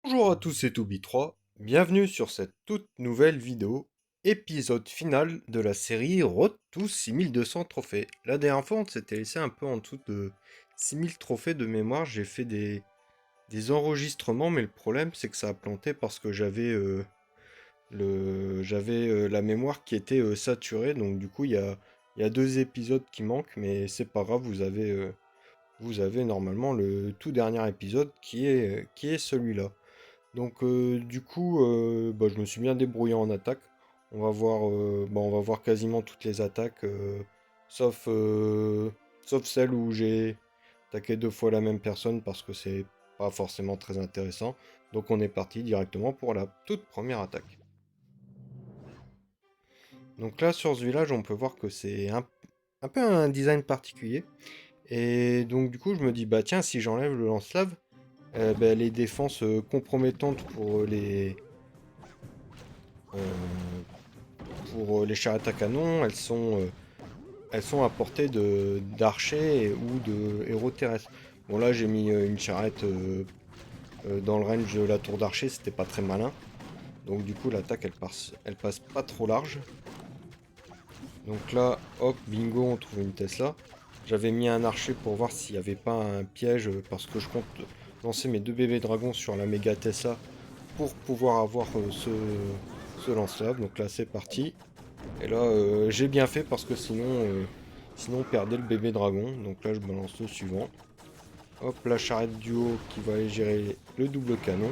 Bonjour à tous, c'est Toubi3, bienvenue sur cette toute nouvelle vidéo, épisode final de la série Road to 6200 trophées. La dernière fois, on s'était laissé un peu en dessous de 6000 trophées de mémoire, j'ai fait des enregistrements, mais le problème c'est que ça a planté parce que j'avais la mémoire qui était saturée, donc du coup il y a deux épisodes qui manquent, mais c'est pas grave, vous avez normalement le tout dernier épisode qui est celui-là. Donc du coup, bah, je me suis bien débrouillé en attaque. On va voir quasiment toutes les attaques, sauf, euh, sauf celle où j'ai attaqué deux fois la même personne parce que c'est pas forcément très intéressant. Donc on est parti directement pour la toute première attaque. Donc là sur ce village, on peut voir que c'est un peu un design particulier. Et donc du coup, je me dis, bah tiens, si j'enlève le lance-lave, bah, les défenses compromettantes euh, pour les charrettes à canon, elles sont à portée d'archers ou de héros terrestres. Bon là j'ai mis une charrette dans le range de la tour d'archer, c'était pas très malin. Donc du coup l'attaque elle passe pas trop large. Donc là, hop, bingo, on trouve une Tesla. J'avais mis un archer pour voir s'il n'y avait pas un piège parce que je compte lancer mes deux bébés dragons sur la méga Tesla pour pouvoir avoir ce lance-lave. Donc là c'est parti. Et là, j'ai bien fait parce que sinon on perdait le bébé dragon. Donc là, je balance le suivant. Hop, la charrette du haut qui va aller gérer le double canon.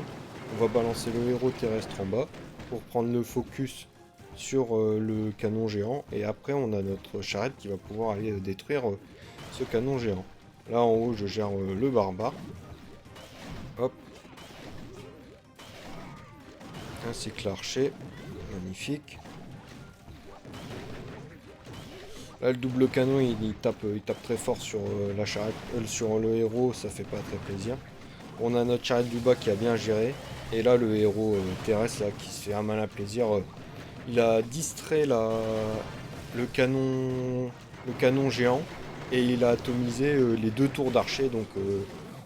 On va balancer le héros terrestre en bas pour prendre le focus sur le canon géant. Et après, on a notre charrette qui va pouvoir aller détruire ce canon géant. Là, en haut, je gère le barbare. Hop, ainsi que l'archer. Magnifique. Là, le double canon, il tape très fort sur la charrette, sur le héros, ça fait pas très plaisir. On a notre charrette du bas qui a bien géré. Et là, le héros terrestre, là, qui se fait un malin plaisir, il a distrait le canon géant et il a atomisé les deux tours d'archer. Donc,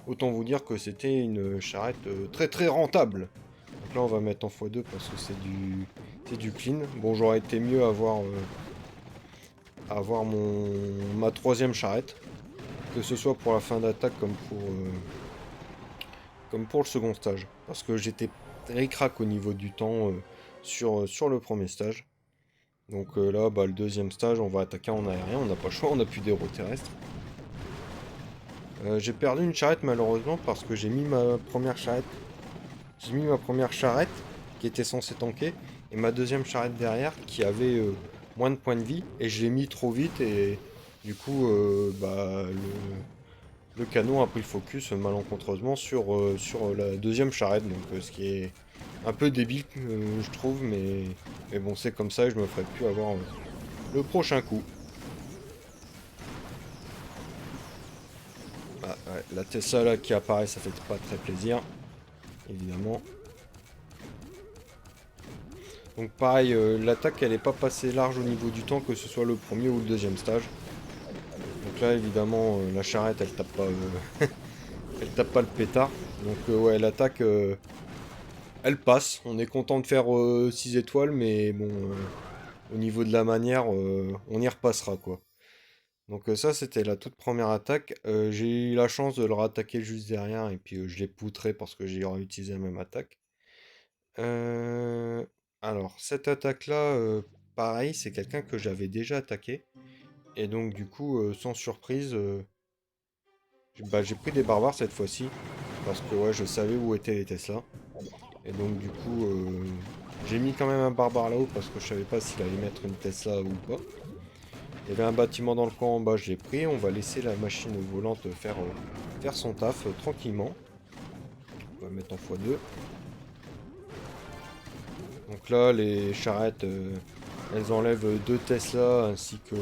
autant vous dire que c'était une charrette très très rentable. Donc là, on va mettre en x2 parce que c'est du clean. Bon, j'aurais été mieux à avoir ma troisième charrette, que ce soit pour la fin d'attaque comme pour le second stage. Parce que j'étais ric-rac au niveau du temps sur le premier stage. Donc là, bah, le deuxième stage, on va attaquer en aérien, on n'a pas le choix, on n'a plus d'héros terrestres. J'ai perdu une charrette malheureusement parce que j'ai mis ma première charrette qui était censée tanker et ma deuxième charrette derrière qui avait moins de points de vie et je l'ai mis trop vite et du coup bah, le canon a pris le focus malencontreusement sur la deuxième charrette, donc ce qui est un peu débile je trouve, mais bon c'est comme ça et je me ferai plus avoir le prochain coup. Ah, ouais, la Tesla là qui apparaît, ça fait pas très plaisir, évidemment. Donc pareil, l'attaque elle est pas passée large au niveau du temps, que ce soit le premier ou le deuxième stage. Donc là évidemment la charrette elle tape pas le pétard. Donc ouais, l'attaque elle passe. On est content de faire 6 étoiles, mais bon au niveau de la manière on y repassera quoi. Donc ça c'était la toute première attaque. J'ai eu la chance de le rattaquer juste derrière et puis je l'ai poutré parce que j'ai réutilisé la même attaque. Euh, alors, cette attaque-là, pareil, c'est quelqu'un que j'avais déjà attaqué. Et donc, du coup, sans surprise, j'ai pris des barbares cette fois-ci. Parce que, ouais, je savais où étaient les Tesla. Et donc, du coup, j'ai mis quand même un barbare là-haut parce que je savais pas s'il allait mettre une Tesla ou pas. Il y avait un bâtiment dans le coin en bas, je l'ai pris. On va laisser la machine volante faire son taf tranquillement. On va mettre en x2. Donc là, les charrettes, elles enlèvent deux Tesla ainsi que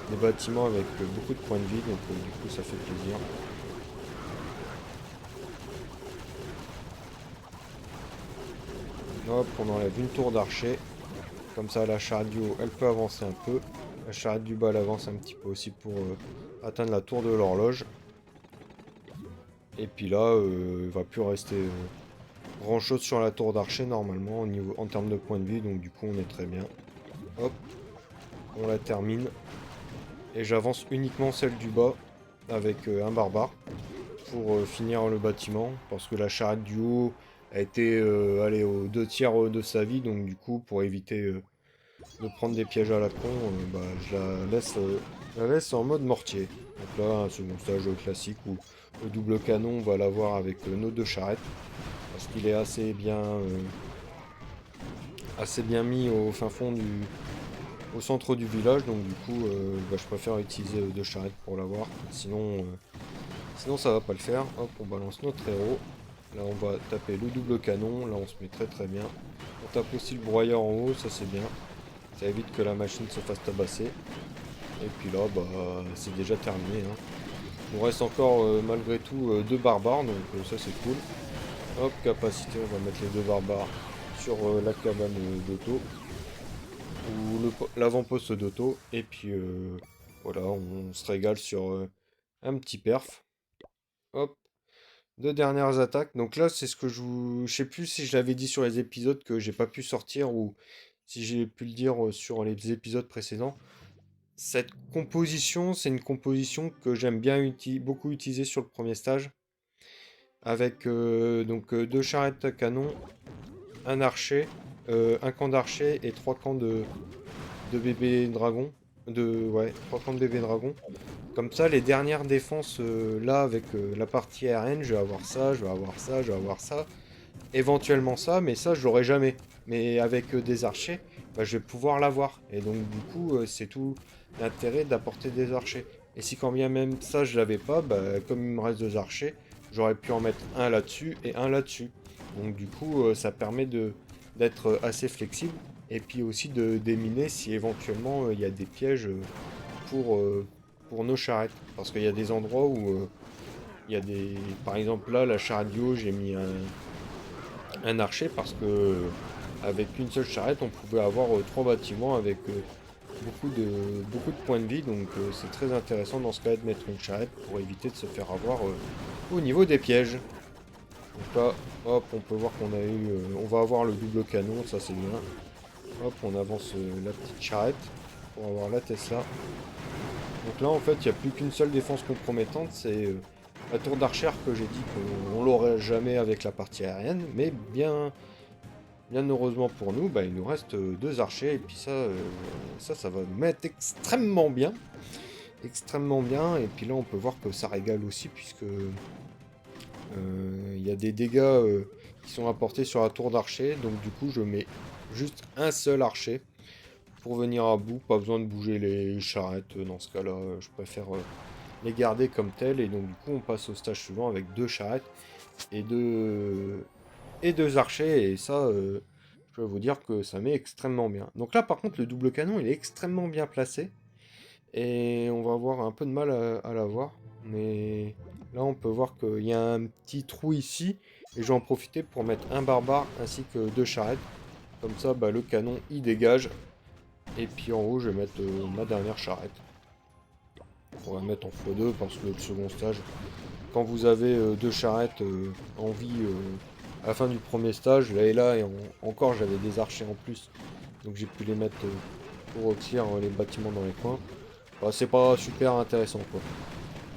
des bâtiments avec beaucoup de points de vie, donc du coup ça fait plaisir. Hop, on enlève une tour d'archer. Comme ça, la charrette du haut, elle peut avancer un peu. La charrette du bas, elle avance un petit peu aussi pour atteindre la tour de l'horloge. Et puis là, il va plus rester grand chose sur la tour d'archer normalement en termes de points de vie, donc du coup on est très bien. Hop, on la termine. Et j'avance uniquement celle du bas avec un barbare pour finir le bâtiment, parce que la charrette du haut a été allez, aux 2 tiers de sa vie, donc du coup pour éviter de prendre des pièges à la con, bah, je la laisse en mode mortier. Donc là, un second stage classique où le double canon, on va l'avoir avec nos 2 charrettes, parce qu'il est assez bien mis au fin fond au centre du village, donc du coup, bah, je préfère utiliser 2 charrettes pour l'avoir, sinon ça va pas le faire. Hop, on balance notre héros. Là, on va taper le double canon, là on se met très très bien. On tape aussi le broyeur en haut, ça c'est bien. Ça évite que la machine se fasse tabasser. Et puis là, bah, c'est déjà terminé, hein. Il nous reste encore, malgré tout, 2 barbares, donc ça c'est cool. Hop, capacité, on va mettre les 2 barbares sur la cabane d'auto. Ou l'avant-poste d'auto. Et puis, voilà, on se régale sur un petit perf. Hop, 2 dernières attaques. Donc là, c'est ce que je sais plus si je l'avais dit sur les épisodes que j'ai pas pu sortir ou si j'ai pu le dire sur les épisodes précédents. Cette composition, c'est une composition que j'aime bien beaucoup utiliser sur le premier stage. Avec donc 2 charrettes à canon, un archer, un camp d'archer et 3 camps de bébés dragons. Ouais, 3 camps de bébés dragons. Comme ça, les dernières défenses là avec la partie aérienne, je vais avoir ça, je vais avoir ça, je vais avoir ça. Éventuellement ça, mais ça je l'aurai jamais. Mais avec des archers, bah, je vais pouvoir l'avoir. Et donc du coup, c'est tout l'intérêt d'apporter des archers. Et si quand bien même ça je l'avais pas, bah, comme il me reste 2 archers, j'aurais pu en mettre un là-dessus et un là-dessus. Donc du coup, ça permet d'être assez flexible. Et puis aussi de déminer si éventuellement il y a des pièges pour, euh, pour nos charrettes. Parce qu'il y a des endroits où il y a des. Par exemple là, la charrette du haut, j'ai mis un archer parce que avec une seule charrette on pouvait avoir 3 bâtiments avec beaucoup de points de vie, donc c'est très intéressant dans ce cas de mettre une charrette pour éviter de se faire avoir au niveau des pièges. Donc là, hop, on peut voir qu'on a eu on va avoir le double canon, ça c'est bien. Hop, on avance la petite charrette pour avoir la Tesla. Donc là en fait il n'y a plus qu'une seule défense compromettante, c'est la tour d'archer que j'ai dit qu'on l'aurait jamais avec la partie aérienne, mais bien heureusement pour nous, bah, il nous reste 2 archers, et puis ça va nous mettre extrêmement bien. Extrêmement bien, et puis là on peut voir que ça régale aussi, puisque il y a des dégâts qui sont apportés sur la tour d'archer, donc du coup je mets juste un seul archer pour venir à bout, pas besoin de bouger les charrettes, dans ce cas-là, je préfère les garder comme telles, et donc du coup on passe au stage suivant avec 2 charrettes et 2 archers, et ça, je peux vous dire que ça met extrêmement bien. Donc là, par contre, le double canon, il est extrêmement bien placé, et on va avoir un peu de mal à l'avoir, mais là, on peut voir qu'il y a un petit trou ici, et je vais en profiter pour mettre un barbare ainsi que 2 charrettes. Comme ça, bah, le canon, il dégage, et puis en haut, je vais mettre ma dernière charrette. On va mettre en x2 parce que le second stage, quand vous avez 2 charrettes en vie à la fin du premier stage, là et là, et encore j'avais des archers en plus, donc j'ai pu les mettre pour retirer les bâtiments dans les coins. Bah, c'est pas super intéressant quoi.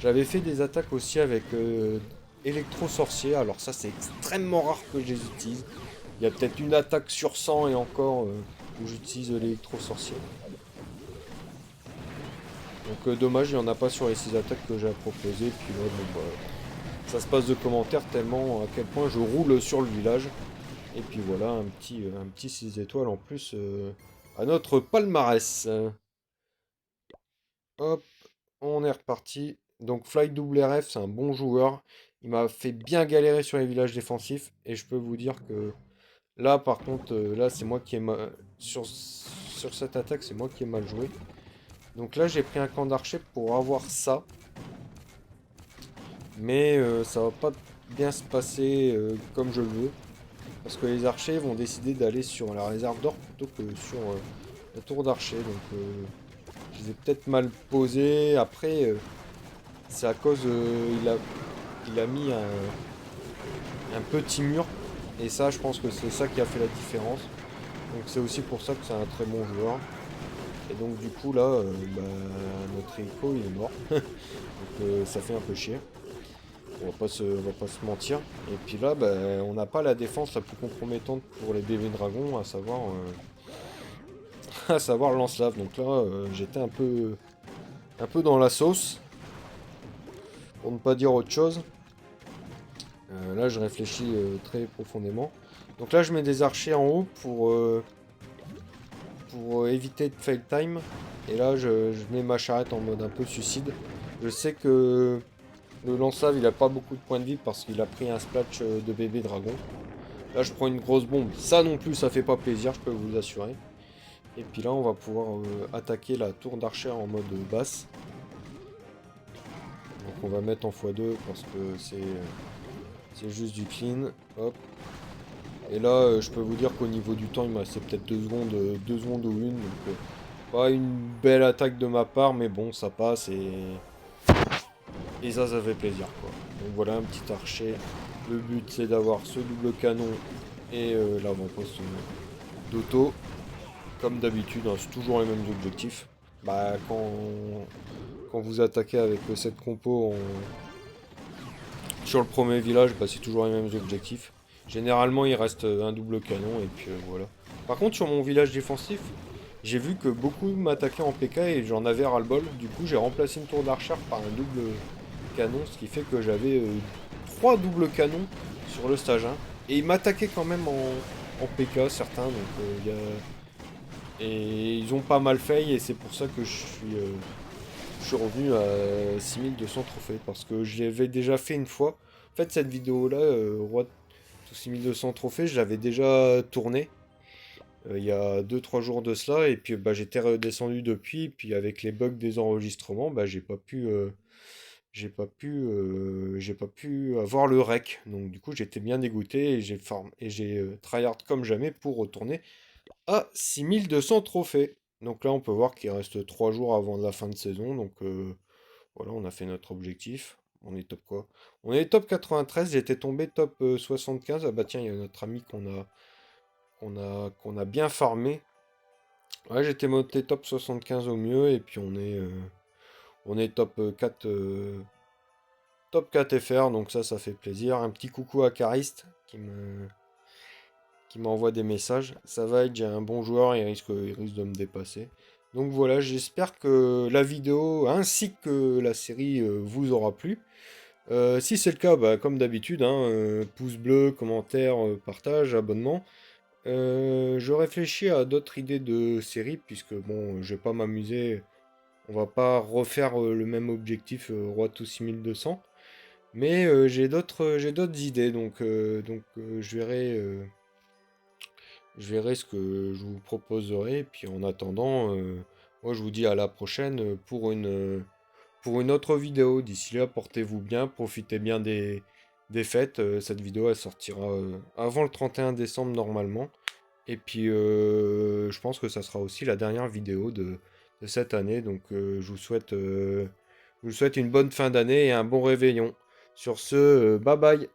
J'avais fait des attaques aussi avec électro-sorcier, alors ça c'est extrêmement rare que je les utilise. Il y a peut-être une attaque sur 100 et encore où j'utilise l'électro-sorcier. Donc dommage, il n'y en a pas sur les 6 attaques que j'ai à proposer. Puis là, bon, bah, ça se passe de commentaires tellement à quel point je roule sur le village. Et puis voilà, un petit 6 étoiles en plus à notre palmarès. Hop, on est reparti. Donc Fly RF, c'est un bon joueur. Il m'a fait bien galérer sur les villages défensifs. Et je peux vous dire que là, par contre, là, c'est moi qui ai mal. Sur cette attaque, c'est moi qui ai mal joué. Donc là, j'ai pris un camp d'archer pour avoir ça. Mais ça va pas bien se passer comme je le veux. Parce que les archers vont décider d'aller sur la réserve d'or plutôt que sur la tour d'archer. Donc je les ai peut-être mal posés. Après, c'est à cause il a mis un petit mur Et ça, je pense que c'est ça qui a fait la différence. Donc c'est aussi pour ça que c'est un très bon joueur. Et donc du coup là, bah, notre Rico il est mort. Donc ça fait un peu chier. On va pas se mentir. Et puis là, bah, on n'a pas la défense la plus compromettante pour les bébés dragons, à savoir lance-lave. Donc là, j'étais un peu dans la sauce, pour ne pas dire autre chose. Là, je réfléchis très profondément. Donc là, je mets des archers en haut pour éviter de fail time. Et là, je mets ma charrette en mode un peu suicide. Je sais que le lance-lave, il a pas beaucoup de points de vie parce qu'il a pris un splash de bébé dragon. Là, je prends une grosse bombe. Ça non plus, ça fait pas plaisir, je peux vous assurer. Et puis là, on va pouvoir attaquer la tour d'archer en mode basse. Donc on va mettre en x2 parce que c'est juste du clean. Hop. Et là, je peux vous dire qu'au niveau du temps, il me restait peut-être 2 secondes ou une. Donc, pas une belle attaque de ma part, mais bon, ça passe et ça fait plaisir, quoi. Donc voilà, un petit archer. Le but, c'est d'avoir ce double canon et l'avant-poste d'auto. Comme d'habitude, hein, c'est toujours les mêmes objectifs. Bah, quand vous attaquez avec cette compo sur le premier village, bah, c'est toujours les mêmes objectifs. Généralement, il reste un double canon et puis voilà. Par contre, sur mon village défensif, j'ai vu que beaucoup m'attaquaient en PK et j'en avais ras-le-bol. Du coup, j'ai remplacé une tour d'archer par un double canon, ce qui fait que j'avais 3 doubles canons sur le stage 1. Et ils m'attaquaient quand même en PK, certains. Donc, et ils ont pas mal fait et c'est pour ça que je suis revenu à 6200 trophées. Parce que je l'avais déjà fait une fois. En fait, cette vidéo-là, Roi de 6200 trophées, je l'avais déjà tournée il y a 2 3 jours de cela. Et puis bah, j'étais redescendu depuis. Puis avec les bugs des enregistrements, bah, j'ai pas pu avoir le rec. Donc du coup, j'étais bien dégoûté et j'ai tryhard comme jamais pour retourner à 6200 trophées. Donc là, on peut voir qu'il reste 3 jours avant la fin de saison. Donc voilà, on a fait notre objectif. On est top quoi? On est top 93. J'étais tombé top 75. Ah bah tiens, il y a notre ami qu'on a bien farmé. Ouais, j'étais monté top 75 au mieux. Et puis on est top 4. Top 4 FR, donc ça fait plaisir. Un petit coucou à Cariste qui m'envoie des messages. Ça va être, j'ai un bon joueur, il risque de me dépasser. Donc voilà, j'espère que la vidéo ainsi que la série vous aura plu. Si c'est le cas, bah, comme d'habitude, hein, pouce bleu, commentaire, partage, abonnement. Je réfléchis à d'autres idées de séries, puisque bon, je vais pas m'amuser. On va pas refaire le même objectif Roi to 6200. Mais j'ai d'autres idées, donc je verrai ce que je vous proposerai. Puis en attendant, moi je vous dis à la prochaine pour une autre vidéo. D'ici là, portez-vous bien, profitez bien des fêtes. Cette vidéo elle sortira avant le 31 décembre normalement. Et puis je pense que ça sera aussi la dernière vidéo de cette année. Donc je vous souhaite une bonne fin d'année et un bon réveillon. Sur ce, bye bye.